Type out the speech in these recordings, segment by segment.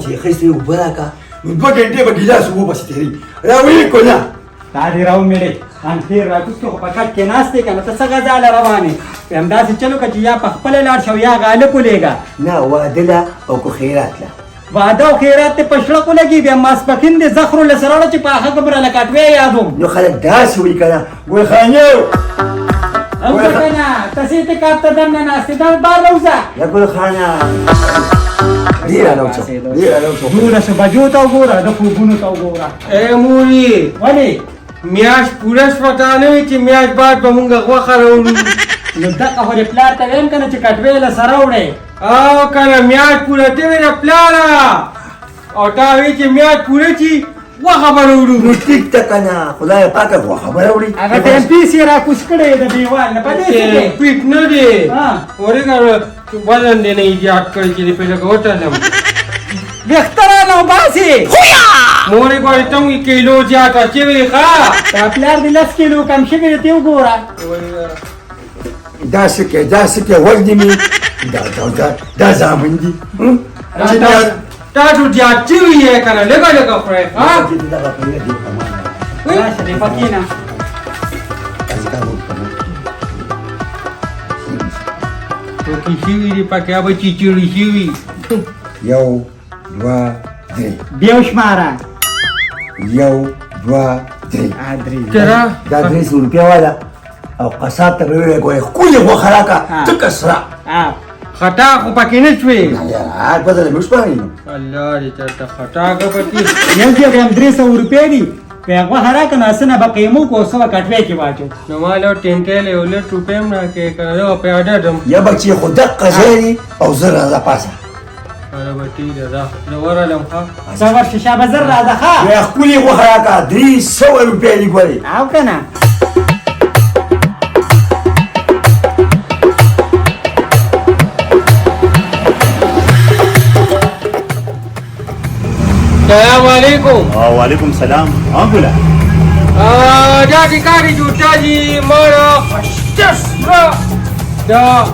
چې خسته وبراکا نو 2 غنټې به ګلاس وبس تیری راوي کولا دا دې راو مړې ان خیر راکوس کې په پکټ کې ناشته کنه ته څنګه ځاله روانه هم دا چې چلو کچې یا په خپل لار شو یا غالب ولېګا نه وادله او کو خیرات لا وعده او خیرات ته پښړه کو لګي بیا ماسپخین دې زخر له سره چې په هغه خبره لکټوي یادوم نو خلک داس وی کنه ګل خانیو او کنه تاسو ته کاته دنه ناشته دا بار لوزه یا ګل خانه ډیر راوچو مولا شو بجو تا وګوره د خوبونو تا وګوره اے موري ولی میاش پوره شپټانه وي چې میاش بعد به مونږ غوښه راوړو نو دغه هو پلار ته ویم کنه چې کټوي له سره وړي او کنه میاش پوره دی ویل پلارا او تا وی چې میاش پوره چی غوښه به راوړو نو ټیک ته کنه خدای پاک خبر اوري هغه ټیم پیسي را کوس کړي د دیوال نه پدې څه پیټ نه دی ها ورګه بدن دې نه ایجاد کړی چې په لګه وټلم بخترانو باسي مورې کوی ته یې کیلو زیاته چې وی ښا تا پلار دې 10 کیلو کم شوی دی وګوره دا سکه وګدی می دا زامن دي تا ټو زیات چې وی کنه لګه خورې ها راشه دې پکینا تو کی شي دی پکې ابا چې چړي شي یو دوا درې بیوش مارا یو دوا درې ادري ترا دا 300 روپیا والا او قصاب ته ویل کوی کوی خو خراکا تکسرا خطا خو پکې نه شوي یا بدل مش پاینو الله دې ته خطا کوي یو دې هم 300 روپیا دي په هغه هر کنه اسنه به قیمو کو سو کټوي کې واچو نو مالو ټینټه له ولې ټوپم نه کې کنه په اډه دم یا بچي خود قزيري او زرا ز پاسه انا بټی دا نو ورالم ښا څور شیشه بازار راځه ښا یا کولی خو خراکا 300 روپیا دی ګوري او کنه السلام علیکم وعلیکم السلام بولا دا ټیکاری جوړه دي مړه خشتسرا دا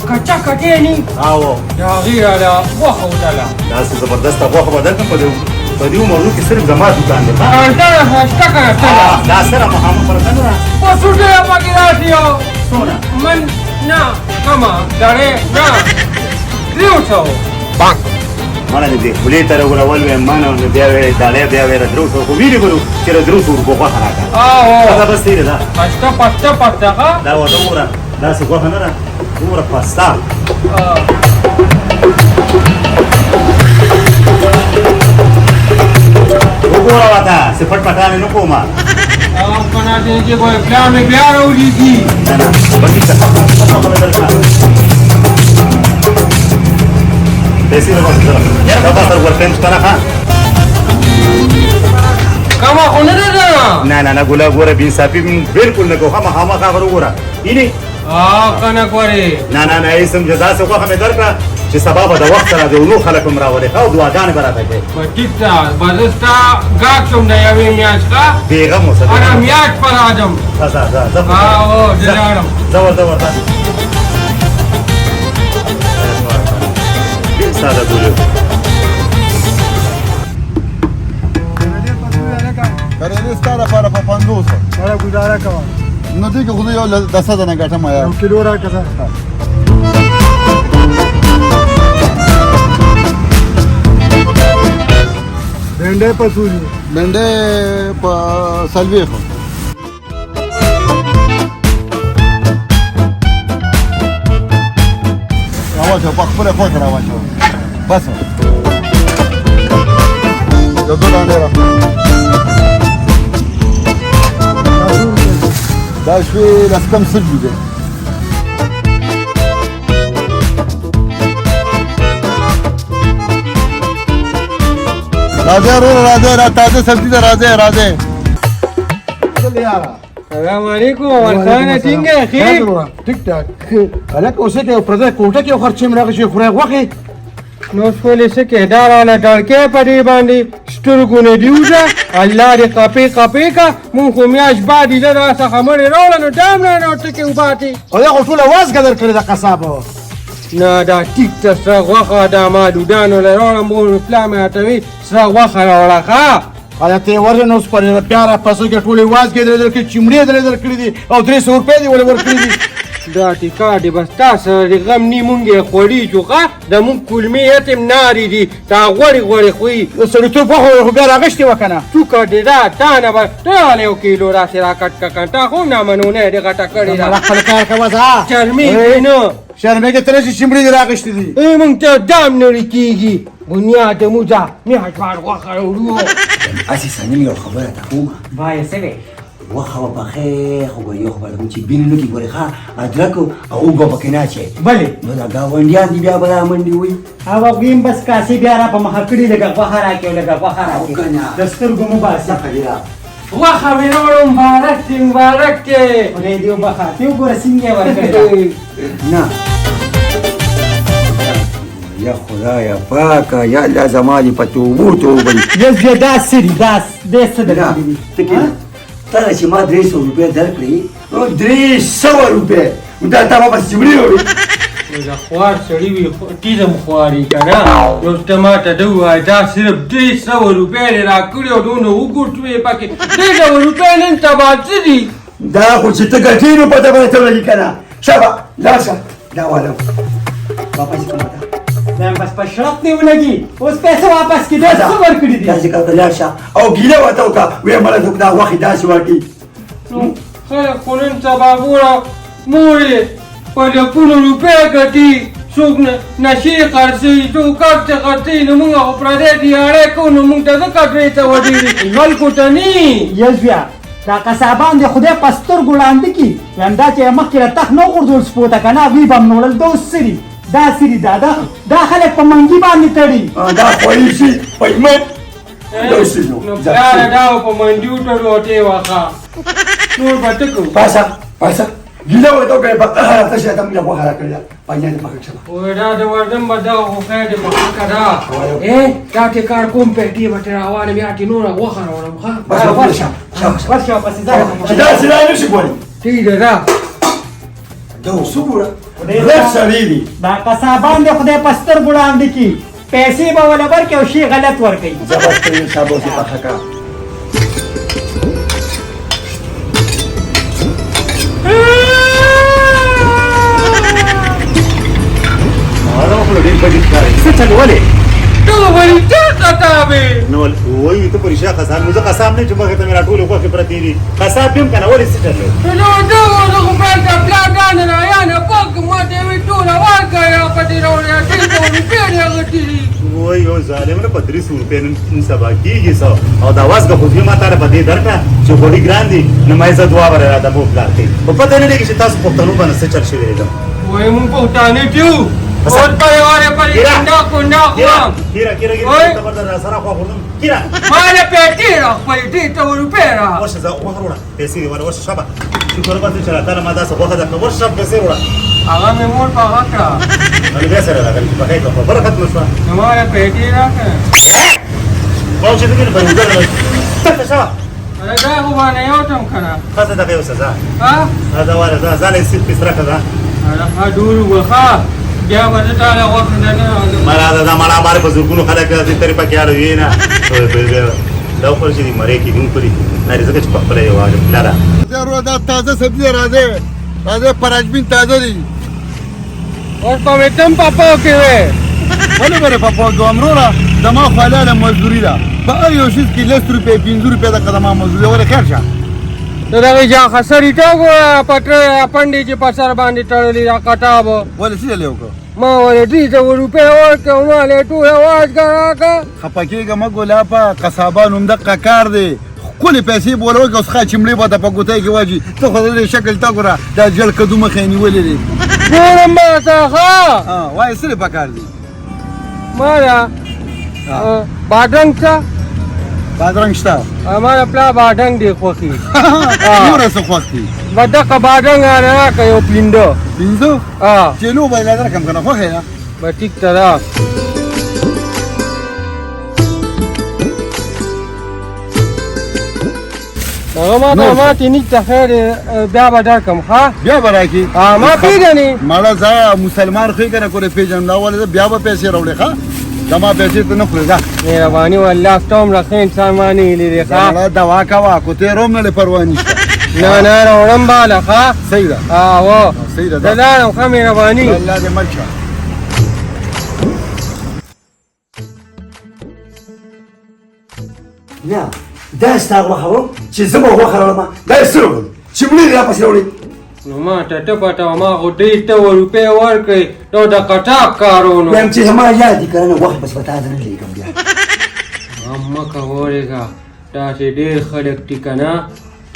کچا کټینی او دا غیره دا وخه وډاله دا څه زبردست غوښه بدل په دې موضوع کې صرف زما دکان دی انټه هشتا کنه دا سره محمد فرزند را پسوټه پکې راځيو سونا من نه کما دړې نه ریوټو مالا دې خولې تر ورول وې مانو بیا وې دالې بیا وې درو خو ویری ګورو چې درو سور غوښه راکا دا بس دی دا پستا دا وته ورا دا څه غوښه نه را ورا پاستا وګوره وتا صفټ پټانه نو کومه کنه دې چې کوئی پلان بیا راوړي نه نه باندې څه درکا پیسې له واسطه دا تاسو ورته ستنه ها کما خونه ده نه ګولا ګوره بي صافي بالکل نه کوه ما خبر وګوره یینی کنه کوي نه اسم جزا څه خو هم درکړه چې سبب د وخت سره د نو خلک مراوله او دعاګانې براته کوي ټیک ده بازستا گاک کوم دی یوه میاش کا بیغم وسه انا میاش پر ادم ځه او دلارم زور ساده ګولو کارېدې ستاره لپاره په 500 سره گزاره کوم نو دې کې خو یو 10 دنه ګټم یا کیلو راکړه بنډه پسولي بنډه په سلوي خو راوځه په خپل خو راوځه بس دغه باندې را دا شوي لسکم سجو دی راځه را تازه سبزی ده راځه السلام علیکم ورسانه څنګه خیر ټیک ټاک الک اوسه کې پرځه کوټه کې خرچې مرغه شي خوره غوخه نو سولې سکه دارانه ډړکې پدې باندې سترګونه دیوځه الله دې قپې کا مون خو میاش باندې له څخه مړ راول نو دام نه ټکي وباتي او دا ټول आवाज قدر کړی د قصابه نه دا ټیک ته سره غوښه دا ما دودانو له راوړم مور مې پلار مې راته وي سره غوښه راوړه ښه ایا ته ورته نو سپارې پیاره پسو کې ټولې واز کې درکې چمړې درکړې دي او 300 روپۍ دی ولې ورکړې دي دا ټیکا دی بس تاسو د غم نی مونږه خوړی جوړه د مونږ کلمې یتم ناری دي تا غوړي خوې سړی ته په خو بیا راغشتي وکنه تو کډې دا تا نه به ټول یو کیلو را سره کټ کټا خو نه منونه دې غټه کړی مله خپل کار کوه ځه چرمي نو شرمې کې ترې چمړې راغشتي دي مونږ ته دام نه کیږي بنیاد موجا نه هټوار غوخه ورو اسی سنیم یو خبره ته کومه وای سوي وخه بخیر خو یو خبره کوم چې بینو کې ګوري ښا ادرک او وګ پکې نه چي بلې نو دا گاونډیان دی بیا به منډي وي هغه ویم بس کاسي بیا را په مخ کړي لګه غوښه راکې لګه غوښه راکې کنه. د سترګو مو باسه خلیرا غوخه ورو مبارک دې مبارک دې ولې دیو بخا ته وګوره څنګه ورکړي نه یا خدایا پاکه یا الله زمالي په توبه یز دا سری داس دې څه نه درکړي تکي تر چې ما 300 روپیا درکړي نو 300 روپیا دا تا په سیمړي وړي دا خوار سړی وي تیزم خواري کنه یو ټماټه دوه دا صرف 300 روپۍ را کړو دونه وګورټوي پکې 300 روپۍ نن تبا دي دا خو چې ته ګټې نو پته باندې ته لګي کنه شابه لاشه دا والو واپس کوم دا بس په شرط نه ولګي اوس پیسې واپس کړي دا څه ورکړي دي دا چې کله لاشه او ګیله وته وکا وې مله دا وخت داسې واټي خلک خو نن سبا ګوره مورې په لکونو روپۍ ګټي څوک نشي خرڅوي څوک کار څه خرڅوي نو موږ خو پردی دیاړی کوو نو موږ ته ځکه درې ته وډېرې خلکو ته نه یز بیا دا قصابان د خدای په سترګو لاندې کي وایم دا چې مخکې له تخ نه غورځول سپوته که نه وی به م نوړل دا اوس سري دا سري دا خلک په منګي باندې تړي دا خوړی شي پیمن نو پلاره دا په منډیو ټړو ټې واخه نور به ته کوو پاسه ګیله وته وکړې په قهر ته شي ته موږ په خره کړل پاینه دې پکې شو وای دا د وردم به دغه خو خیر دې په حقه ده دا ټې کار کوم پیټي به ترې راوالم یا ټې نوره غوښه راوړم ښه بس ورشه ورشه پسې ځه چې دا سره نه شي کولی ټیک ده دا دا وسوره غیر سړی دی دا قصابان د خدای په سترګو لاندې کي پیسې به ولا ورکړي او شي غلط ورکوي زبردست صاحب اوسې پخه کا څه چل ولې ته ولې څه کتابې نو وای ته پرېشا قسم نو زه قسم نه چې مخې ته مې راټولې غوښې پرتې دي قسم یم که نه ولې څه چل نو دا خو پرته پلاګانې رایانه پاک ما ته یې ټوله ورکړه په دې راوړې 300 روپۍ یې غټلي وای یو ظالم نه په 300 روپۍ نن سبا کېږي څه او دا وازګه خو ما ته په دې درکړه چې غوړي ګران دي نو ما عزت وابره راته مو پلار کوي په پته نه لګي چې تاسو پښتنو باندې څه چل شوی دی وای مونږ پښتانه تیو اور پریوار پرې کنده خوام کیرا خبردار سره خو خورم کیرا ماله پیټي را خپل دې ته روپۍ را ورشه زه وخوره پیسې ولا ورشه شبا شکر به چې راته ما دا څه وخت ده ورشه پیسې وړه هغه مې مور په هغه کړه نو بیا سره راغلی په خیر په برکت مشوا نو ماله پیټي را کړه او چې دې په وګړه څه شوا دا خو باندې یو ټم کنه خاصه دا یو سزا ها دا واره دا ځانې سیټ پیسره کړه هغه ډور وخا بیا باندې تعالی وخت نه مرا دا مالا بار په زګونو خلک دې طریقې پکې اړ وی نه دا خو چې مری کې دون پرې نه رزق چې په خپل یو واجب لاره دا تازه سبزی راځي پراجبین تازه دي اور په تم پاپا کې وې ولې بره پاپا ګومرولا دما خلاله مزدوري ده په یو شي کې 10 روپۍ 15 روپۍ د قدمه مزدوري وره خیر شه دغه جا خسرې تا ګو پټه پندې چې په سر باندې تړلې را کټاب ولې څه له وکړه ما ولې دې ته روپۍ ورکړو ما له ټول आवाज کا خپکیګه ما ګولا په قصابانو مدقه کار دی کله پیسې بولو که اوس خا چمړې به په ګوتې کې واجی ته خو دې شکل تا ګوره دا جل کدو مخې نیولې دي ګورم ما ته ها وای سره پکار دي ما بادرنګ ته بادرنګ شته ما پلا بادرنګ دی خوخي نور څه خوختي بدک بادرنګ راکې یو پیندو پینځو چلو به لادر کم کنه خو خیره به ټیک ترا هغه ما ته ماتې نشته خیر بیا به درکړم ښه بیا به راکړي ما پېژنې مړه زه مسلمان خو یې که نه کورې پېژنم دا ولې بیا به پیسې راوړې ښه زما پیسې ته نه خورې ځه مهرباني والله ته هم ښه انسان ما نه هیلې دی ښه مړه دوا کوه کو تېر هم نه لې پروا نشته نه نه راوړم باله ښه صحیح ده هو صحیح ده زه لاړم ښه مهرباني الله دې مل شه نه دا ستا غوښه وه چې زه به غوښه راوړم دا یې څه راوړل چمړي دې راپسې راوړې نو ما ته ټپه ما خو ډېر ته روپۍ ورکړې نو د کټاپ کارونو وایم چې زما یاد دي که نه غوښه بس به تا ته نه لېږم بیا مه کوړېږه داسې ډېر خلک دي که نه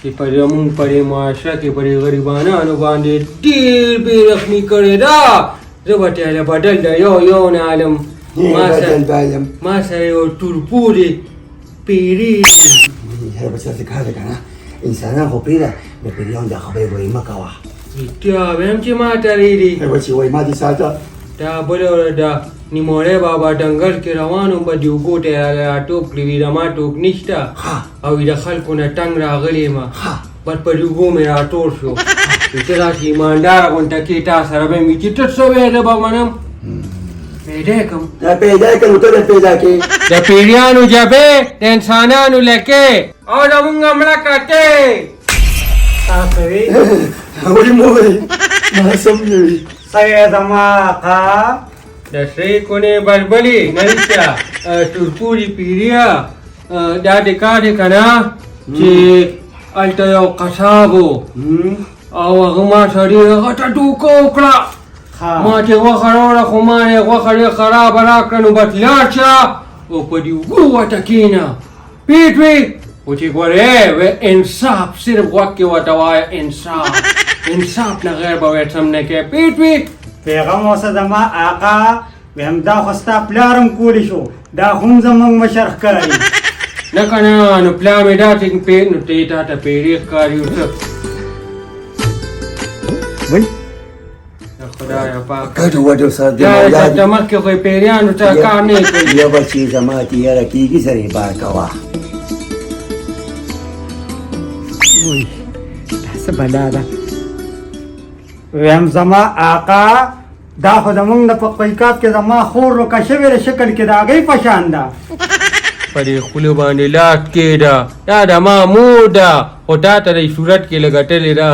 چې په زمونږ په دې معاشره کې په دې غریبانانو باندې ډېر بې رحمي کړې ده زه به تیله بدل د یو نه عالم ما سره یو تورپورې پیري هر بس ورته کار دی که نه انسانان خو پرېږده د پیریانو دا خبرې وایي مه کوه رښتیا وایم چې ما ته ویلي بچې وایي ما دې ساته دا بله ورځ د نیموړی بابا ډنګر کې روان وم به د اوبو ته یې راټوپ کړي وي زما ټوپ نشته او د خلکو نه ټنګ راغلی یم بس په د اوبو مې راټول شو چې داسې ایمانداره غونډه کې تا سره به مې چې ټټ شوی زه به منم پیدا کړم دا پیدا کړه نو ته دې پیدا کړې د پیریانو جبې د انسانانو لکې او زمونږ مړه کټې ولې مو وایي ما سم نه وي سید ماقا د سرې کونې بلبلې نرسته تورپوري پیریا دا د کار دی که نه چې هلته یو قصاب و او هغه ما سره ډېره غټه ټوکه وکړه ما چې غوښه راوړه خو ما یې غوښه ډېر خرابه راکړه نو بس لاړ شه او په دې اوږو ورته کښېنه پیټ وي خو چې ګورې انصاف صرف غوږ کې ورته وایه انصاف نه غیر به ویې سم نه کوې پیټ وي پیغام اوسه زما آقا ویم دا خو ستا پلارم کولی شو دا هم زموږ مشر ښکاري نه که نه نو پلار مې داسې نو ته یې تا ته پیرې ښکاري ورته خدایه پاک ګډو وډو سره دې دا مولا د مخکې خو یې پیریانو ته کار نه کوي یا بچې زما تیاره کېږي سره یې بار کوه څه بلا ده ویم زما آقا دا خو زموږ د تحقیقات کې زما خور روکه شوې د شکل کې د هغې په شان ده په دې خولو باندې لاټ کېده دا د ما مور ده خو تا ته د صورت کې لګټلې ده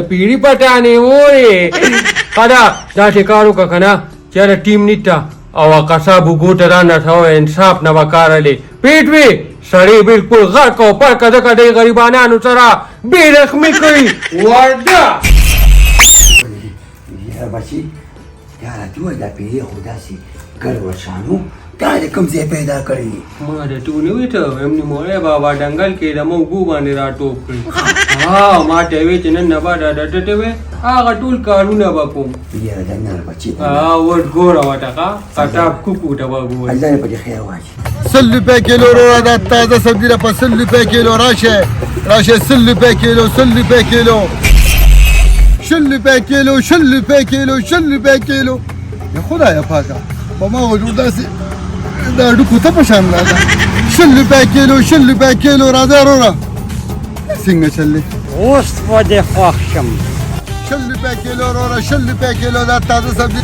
پیري پټانې وایې ښه ده داسې کار وکړه که نه چېرې ټیم نشته او قصاب اوږو ته رانڅوه انصاف نه به کار هلې پیټ وي سړی بلکل غرق او پرکه ځکه د غریبانانو سره بې رحمي کوي ورده یاره بچې دا راته ووایه دا پیرې خو داسې ګډوډ شانو دا د کوم ځای پیدا کړی ما درته ونه ویې ته ویم نیموړی بابا ډنګل کې د ما اوږو باندې راټوپ کړي ما ته یې ویې چې نن نه به دا ډټې وې هغه ټول کارونه به کوم یاره دا نه بچې ورډ ګوره ورته ښه کټاپ کوکو ته به ګورې الله دې په دې خیر واچي 100 روپے کیلو وروره دا تازه سبزي ده په 100 روپے کیلو راشه 100 روپے کیلو 100 روپے کیلو 100 روپے کیلو 100 روپے کیلو 100 روپے کیلو یا خدایا پاکه په ما وجود داسې دا ډوکو ته په شان راځه 100 روپے کیلو 100 روپے کیلو راځه وروره څنګه چلې اوس په دې خوښ شم 100 روپے کیلو وروره 100 روپے کیلو دا تازه سبزي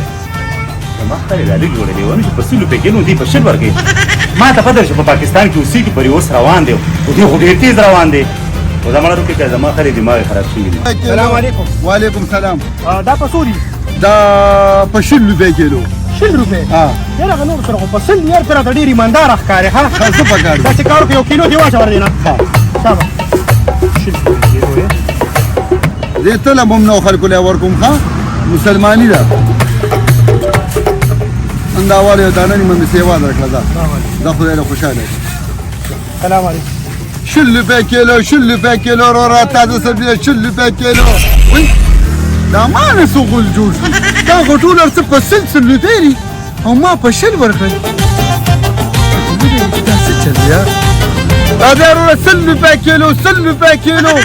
ما خپل لارې جوړې ونه چې په 100 روپۍ کې نو دی په شل ورکړي ما ته پته شو په پاکستان کې اوسېږي پرې اوس روان دی او دی خو ډېر تېز روان دی خو زما نه روکې که زما خلې دماغ یې خراب شوي دي سلام علیکم وعلیکم سلام دا په څو دي دا په 100 روپے کیلو 100 روپۍ یاره هغه نور سره خو په 100 یار ته راته ډېر ایمانداره ښکارې ښه څه پکار دي داسې کار وکړې یو کیلو دې واچوه دې نه شابه زه ته له ممنوع خلکو له ورکوم ښه مسلمانی ده انداوال یو دانه نیمه مې سیوا درکړه دا خدای له خوشحاله سلام علیکم 100 روپے کیلو 100 روپے کیلو وروره تازه سبزي 100 روپے کیلو وای دا ما نه څه غول جوړ شو دا خو ټول هر څه په 100 روپۍ دي او ما په 100 ورکړل دا څه چل دی دا وروره 100 روپے کیلو 100 روپے کیلو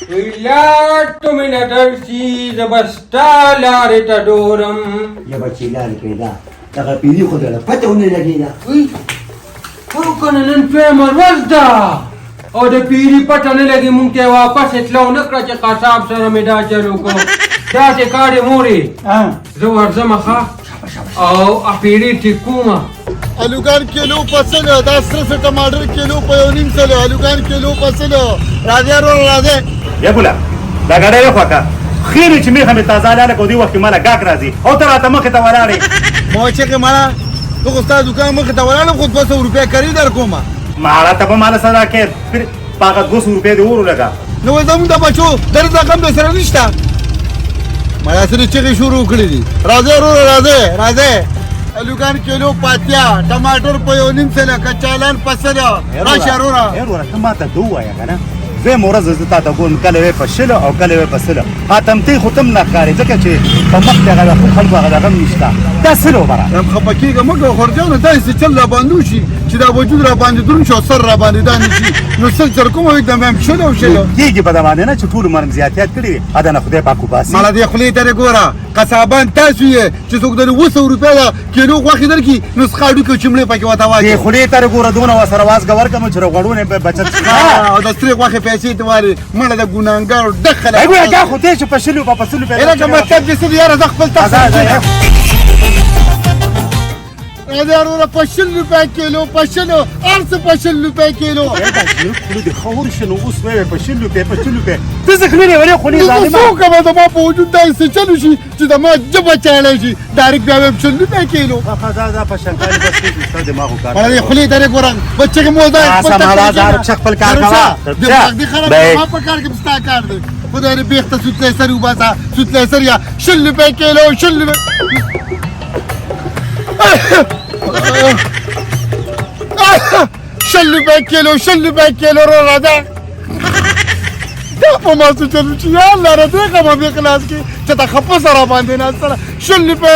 ویلاټ مې نه درسي زه به ستا لارې ته ډورم یا بچې لارې پیدا دغه پیري خو دله پته ونه لګېده او که نه نن دویمه ورځ ده او د پیری پټه نه لګي مونږ ته واپس اطلاع نه کړه چې قصاب سره مې دا چلو کو داسې کاڼې مورې زه ورځم ښه او اپیری ټیکومه الوګان کیلو پسل دا سره ټماټر کیلو په یو نیم سل الوګان کیلو پسل راځي راځي یا بولا دا ګډه یو خواکا خیر چې میخه مې تازه لاله کو دی وخت مالا ګاک راځي او ته راته مخه ته ولاړې مو چې کماله تو استاد دکان مخه ته ولاړم خو 200 روپیا کری در کومه مالا ته په مال سره کې پھر پاګه 200 روپیا دی ورو لگا نو زموږ د بچو درځه کم به سره نشته ما سره چې شروع کړی دي راځي الوګان کیلو پاتیا ټماټر په یو نیم سل کچالان پسل راشه رورا ورته ته ماته دوه کنه زه مورز زه تا ته کوم کله وې پښلو او کله وې پسلو هاتم ته ختم نه کاری ځکه چې په مخ ته غلا خو خلک غلا غم نشته دا سلو برا هم خپکیګه مګه خورجانه دای څه چل را باندې شي چې دا وجود را باندې درون شو سر را باندې دانی شي نو سر کوم وي د مم شلو کیږي په دا باندې نه چې ټول مرم زیاتیات کړی ادا نه خدای پاکو باسي مال دې خلی ته ګوره قصابان تاسو یې چې څوک د 200 روپیا کیلو غوښې درکې نو ښاډو کې چمړې پکې وتا واچي دې خلی ته ګوره دونه وسره واس غور کوم چې غړونه بچت او د ستري غوښې پیسې ته واري مړه د ګونانګار دخل ایګو دا خو ته چې پښلو په پسلو په اله کوم مطلب دې سړي یاره خپل تاسو ادارو پښل روپے کیلو پښلو ارڅ پښل روپے کیلو دا چې خو دې خور شنو اوس مې پښلو په ته څه خلې ولې خو نه ظالما څو کومه د ما په وجود دای څه چلو شي چې د ما جبه چاله شي ډایرکټ بیا پښل روپے کیلو دا په شکل بس کې ستاسو دماغو کار مړه خلی درې ګورم بچی کې مو دا سم आवाज ار خپل کار کوا دې خراب ما په کار کې مستا کار دی خدای دې بیخته سوتله سر وباسا سوتله سر یا شل روپے کیلو شل روپے کیلو را ده دا په ما څه چلو چې یا الله را دې کومه به کلاس کې چې تا خپه سره باندې نه سره شل روپے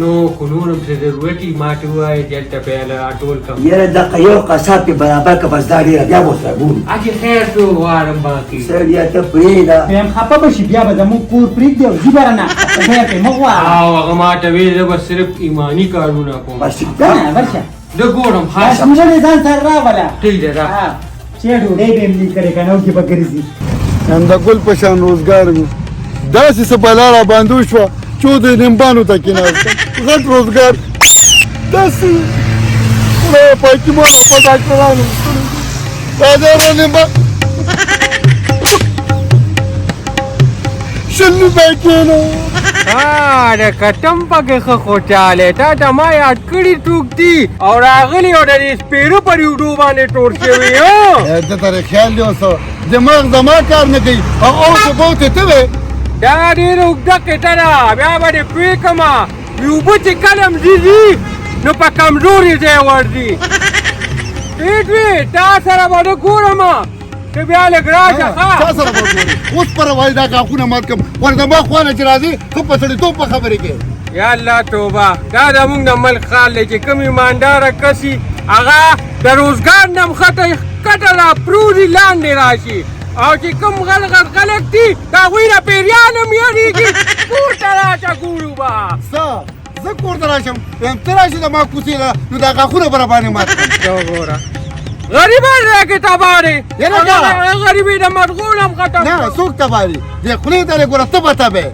نو کلونم څه ضرورتي ماته وای دلته په اله ټول کم یره د یو قصاب په برابر کا بس دا ډیره بیا وسه ګورو اجي خیر شو وارم باقي سړیا ته پریدا هم خپه بشي بیا به زموږ کور پرېږدي او زیبرنه خیر په مغوا او هغه ماته ویل بس صرف ایمانی کارونه کوم بس نه ورشه د ګورم خاص اسمونه ځان سره راولا ټیک ده چې ډوډۍ به ملي کړي کنه او کې به ګرځي هم د ګل په شان روزګار مې داسې څه بلا را باندې شوه چې د نیمبانو ته کېناستم غټ روزګار داسې خدای پاکي مو په ډاکټرانو راځه را نیمبان شل روپے کیلو د کټم پکې ښه خوشاله تا ته ما یاد کړي ټوک دي او راغلی او د سپیرو پر یوټیوب باندې ټور شوی د تر خیال دی اوس دماغ زما کار نه کوي او څه بوته ته وې دا ډېر اوږده کټه ده بیا به دې پوه کړمه اوبه چې کلم ځي نو په کمزوري ځای ورځي ټیټ وي تا سره به نه ګورم ته بیا لږ راشه تا سره به ګورې اوس پر وایي دا غاښونه مات کړم ورته ما خوانه چې راځي ښه په سړیتوب په خبرې کې یا الله توبه دا زموږ د ملک خال دی چې کوم ایمانداره کسي هغه د روزګار نه مخته کټه را پروزي لاندې راشي او چې کوم غلط دي دا هغوی نه پیریان هم یادېږي کور ته راشه ګورو به څه زه کور ته راشم ته راشي د ما کوڅې له نو دا غاښونه به راباندې مات کړم دا وګوره غریبان راکې تباه دی یاره دا غریبي د مدغون هم ختم نه څوک تباه دي دې خولې ته ګوره ته به تبې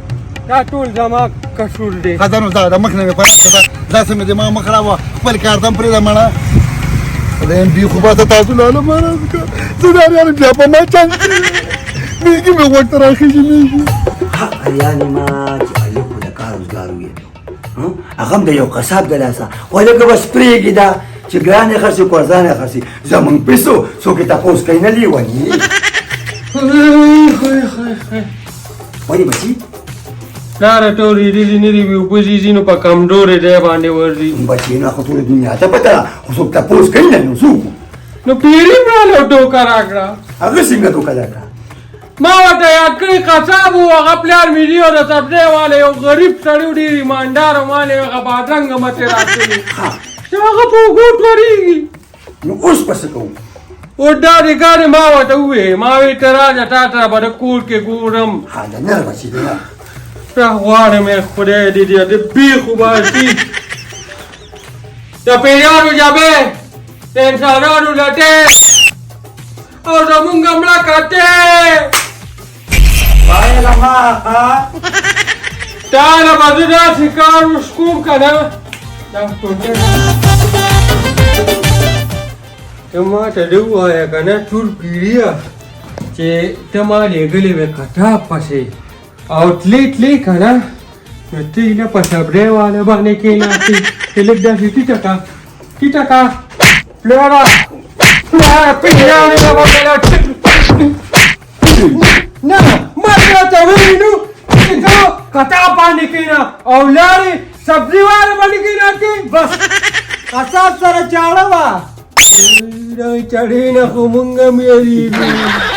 دا ټول زما کشول دی خزانو د مخ نه مې پاتې کړه داسې مې دماغ مه خرابوه خپل کار ته هم پرېږده مړه خدای بي خو به ته تاسو لاله مهراز کړه زه دا یاره بیا په ما چانس میږي مې غوږ ته راخېږي میږي حق یعنی ما چې الکو د کار روزګار وي هغه هم د یو قصاب د لاسه وایي لکه بس پرېږدي دا چې ګرانې خرڅي قرضانې خرڅي زمونږ پیسو څوک یې تپوس کوي نه لیوني ولې بچي لاره ټولې ډېرې نه دي اوبه ځي نو په کمزورې ځای باندې ورځي بچي نو خو ټولې دنیا ته پته ده خو څوک تپوس کوي نه نو څوک نو پیري مراله ټوکه راکړه هغه څنګه ټوکه درکړه ما ورته یاد کړی قصاب و هغه پلار مې دی او د سبزۍ والا یو غریب سړی و ډېر ایماندار او ما له هغه بادرنګه مچې راکړي چې هغه په اوږو ټورېږي نو اوس پسې کوو او دا د ګارې ما ورته وویې ما وی ته راځه تا ته به د کور کې ګورم ها د نر بچي دی نه بیا غواړم یې خدای دې د بیخ وباسي د پیریانو جابې انسانانو لټې او زمونږ مړه کټې وای لما تا له به زه داسې کار وش کوم که نه دا ټوټه ته ما ته ده ووایه که نه ټول پیړیه چې ته ما لېږلې وې کتاب پسې او تلې که نه نو ته یې نه په صبرۍ والا باندې کېناستې چې لږ داسې ټیټه کا پلاره پیرانې به وکړه نه ما درته ویلي نو چې ته کتاب باندې کېنه او لاړې سبزي والا باندې کېناستې بس قصاب سره چاړه وه دا چړې نه خو مونږ هم یېرېږو